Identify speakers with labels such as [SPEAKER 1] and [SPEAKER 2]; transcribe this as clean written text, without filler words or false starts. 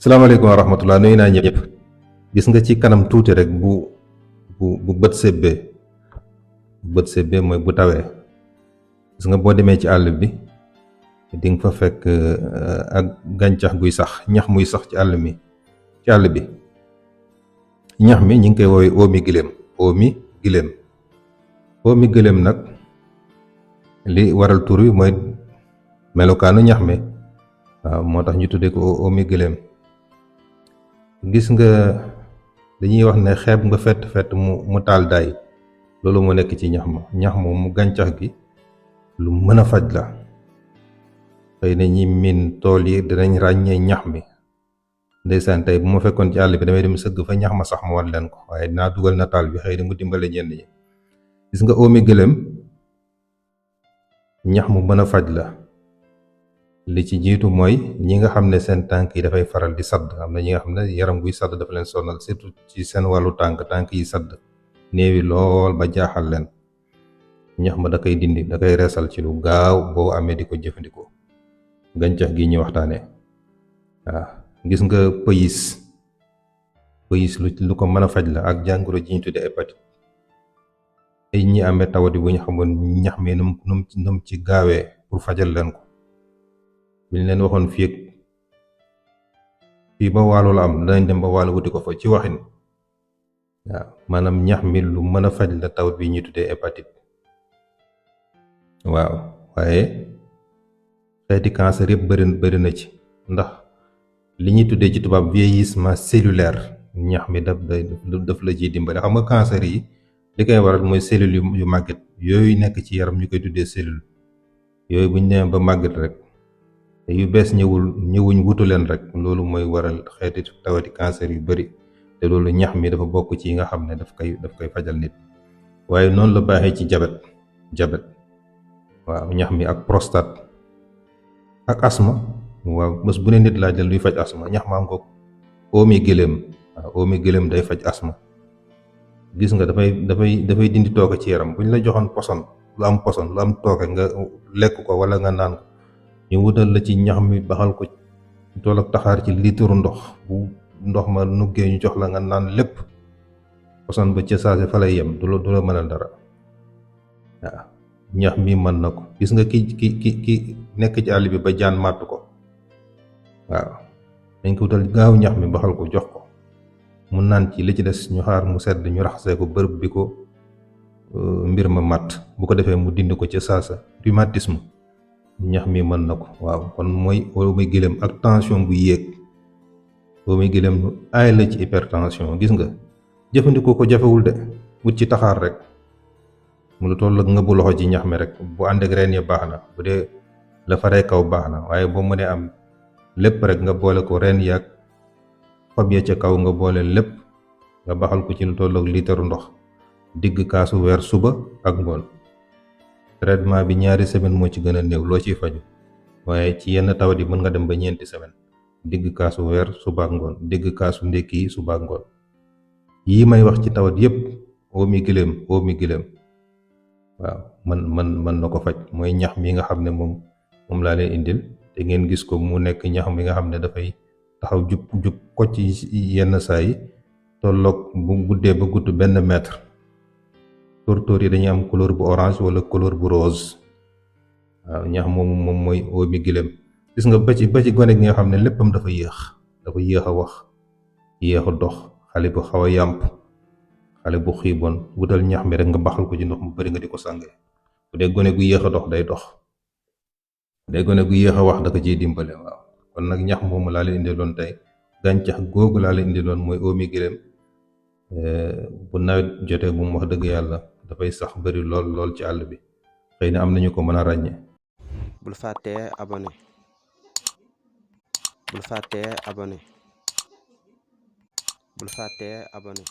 [SPEAKER 1] salaamaaleykum wa rahmatullah nuyu naa ñëpp. Gis nga ci kanam tuuti rek bu bët sébbee mooy bu tawee. Gis nga boo demee ci àll bi di nga fa fekk ak gàncax guy sax ñax muy sax ci àll bi ñax mi ñu ngi koy woowee oomi gëléem nag li waral tur wi mooy melokaanu ñax mi. waaw moo tax ñu tuddee ko oomi gëléem. gis nga dañuy wax ne xeeb nga fett mu taal daay, loolu moo nekk ci ñax moom mu gàncax gi lu mën a faj la. xëy na ñi miin tool yi dinañ ràññee ñax mi. ndeysaan tey bu ma fekkoon ci àll bi damay dem sëgg fa ñax ma sax ma wan leen ko, waaye dinaa dugal nataal bi xëy na mu dimbale ñenn ñi. gis nga oomi gëléem ñax mu mën a faj la. li ci jiitu mooy ñi nga xam ne seen tànk yi dafay faral di sadd. am na ñi nga xam ne yaram buy sadd dafa leen sonal, surtout ci seen wàllu tànk yi sadd néewi lool ba jaaxal leen. ñax ma da koy dindi, da koy reesal ci lu gaaw boo amee di ko jëfandikoo. gàncax gi ñu waxtaanee waaw. gis nga pëyis lu ko mën a faj la, ak jàngoro ji ñu tuddee hépatite. ay ñi amee tawati bu ñu xamoon ñax mi num ci gaawee pour fajal leen ko. biñ leen waxoon fii ba waalo la am, danañ dem ba waalo wuti ko fa ci waxin. waaw maanaam ñax mi lu mën a faj la tawat bi ñuy tuddee hépatite. waaw waaye xeeti cancer yëpp bëri na ci, ndax li ñuy tuddee ci tubaab vieillissement cellulaire ñax mi daf la ciy dimbale. xam nga cancer yi li koy waral mooy cellule yu màgget yooyu nekk ci yaram ñu koy tuddee cellule yooyu buñ demee ba màgget rek te yu bees ñëwuñ wutu leen rek, loolu mooy waral xeeti tawati cancer yu bari. te loolu ñax mi dafa bokk ci yi nga xam ne daf koy fajal nit. waaye noonu la baaxee ci jabet waaw ñax mi ak prostate ak asma. waaw bés bu ne nit laaj la luy faj asma, ñax maa ngoog oomi gëléem. waaw oomi gëléem day faj asma. gis nga dafay dindi tooke ci yaram. buñ la joxoon lu am tooke nga lekk ko wala nga naan ko, ñu wutal la ci ñax mi baxal ko tool ak taxaar ci liitaru ndox, bu ndox ma nuggee ñu jox la nga naan lépp, poson ba ca saase fa lay yem, du la mënal dara. waaw ñax mi mën na ko. gis nga ki nekk ci àll bi ba jaan màtt ko, waaw dañ ko wutal gaaw ñax mi baxal ko jox ko mu naan ci, li ci des ñu xaar mu sedd ñu raxasee ko bërëb bi ko mbir ma màtt, bu ko defee mu dindi ko ca saasa. rhumatisme ñax mi mën na ko. waaw kon mooy oomi gëléem ak tension bu yéeg. oomi gëléem lu aay la ci hypertension. gis nga jëfandikoo ko jafewul de, wut ci taxaar rek mu lu toll ak nga bu loxo ci ñax mi rek, bu ànd ak reen ya baax na, bu dee la faree kaw baax na, waaye boo mënee am lépp rek nga boole ko, reen yaag xob ya ca kaw nga boole lépp nga baxal ko ci lu toll ak liitaru ndox, digg kaasu weer suba ak ngoon. traitement bi 2 semaines moo ci gën a néew loo ciy faju, waaye ci yenn tawat yi mën nga dem ba 4 semaines. digg kaasu weer suba ak ngoon, digg kaasu ndékki yi suba ak ngoon. yii may wax ci tawat yépp oomi gëléem waaw man na ko faj. mooy ñax mi nga xam ne moom laa leen indil, te ngeen gis ko mu nekk ñax mi nga xam ne dafay taxaw jub ko ci yenn saa yi, tolloog bu guddee ba gudd 1 mètre. tóor yi dañuy am couleur bu orange wala couleur bu rose. waaw ñax moom mooy oomi gëléem. gis nga ba ci gone gi nga xam ne léppam dafa yéex a wax, yéex a dox, xale bu xaw a yàmp, xale bu xiiboon, wutal ñax mi rek nga baxal ko ci ndox mu bari nga di ko sàngee. bu dee gone gu yéex a dox day dox, bu dee gone gu yéex a wax da ko ciy dimbale. waaw kon nag ñax moomu laa leen indiloon tey, gàncax googu laa leen indiloon mooy oomi gëléem. bu nawet jotee bu mu wax dëgg yàlla dafay sax bari lool ci àll bi, xëy na am nañu ko mën a ràññee.
[SPEAKER 2] bul fàttee abonné